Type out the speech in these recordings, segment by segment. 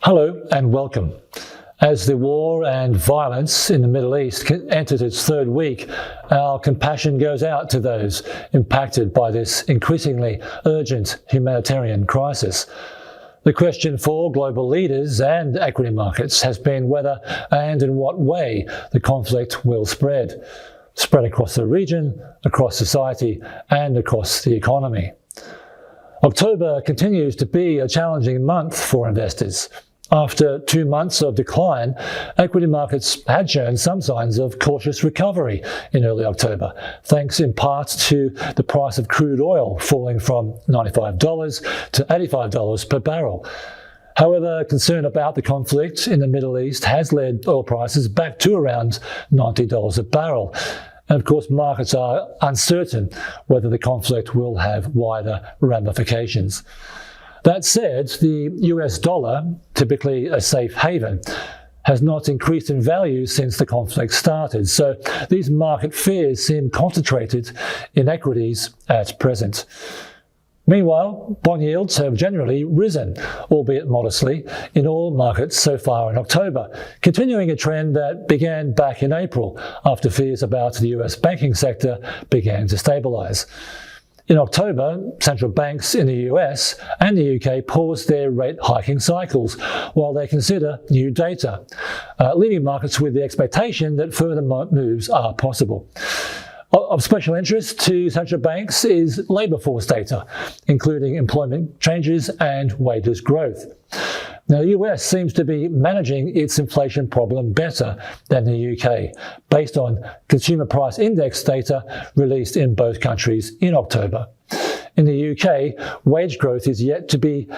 Hello and welcome. As the war and violence in the Middle East enters its third week, our compassion goes out to those impacted by this increasingly urgent humanitarian crisis. The question for global leaders and equity markets has been whether and in what way the conflict will spread across the region, across society, and across the economy. October continues to be a challenging month for investors. After 2 months of decline, equity markets had shown some signs of cautious recovery in early October, thanks in part to the price of crude oil falling from $95 to $85 per barrel. However, concern about the conflict in the Middle East has led oil prices back to around $90 a barrel. And of course, markets are uncertain whether the conflict will have wider ramifications. That said, the US dollar, typically a safe haven, has not increased in value since the conflict started, so these market fears seem concentrated in equities at present. Meanwhile, bond yields have generally risen, albeit modestly, in all markets so far in October, continuing a trend that began back in April after fears about the US banking sector began to stabilise. In October, central banks in the US and the UK paused their rate hiking cycles while they consider new data, leaving markets with the expectation that further moves are possible. Of special interest to central banks is labour force data, including employment changes and wages growth. Now, the US seems to be managing its inflation problem better than the UK, based on consumer price index data released in both countries in October. In the UK, wage growth is yet to be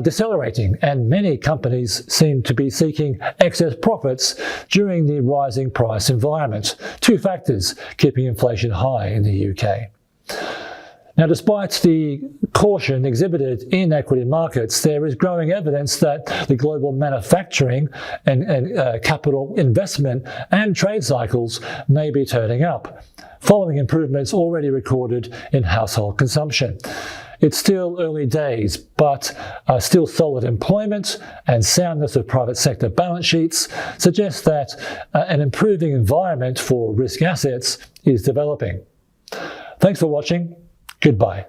decelerating, and many companies seem to be seeking excess profits during the rising price environment. Two factors keeping inflation high in the UK. Now, despite the caution exhibited in equity markets, there is growing evidence that the global manufacturing and capital investment and trade cycles may be turning up, following improvements already recorded in household consumption. It's still early days, but still solid employment and soundness of private sector balance sheets suggest that an improving environment for risk assets is developing. Thanks for watching. Goodbye.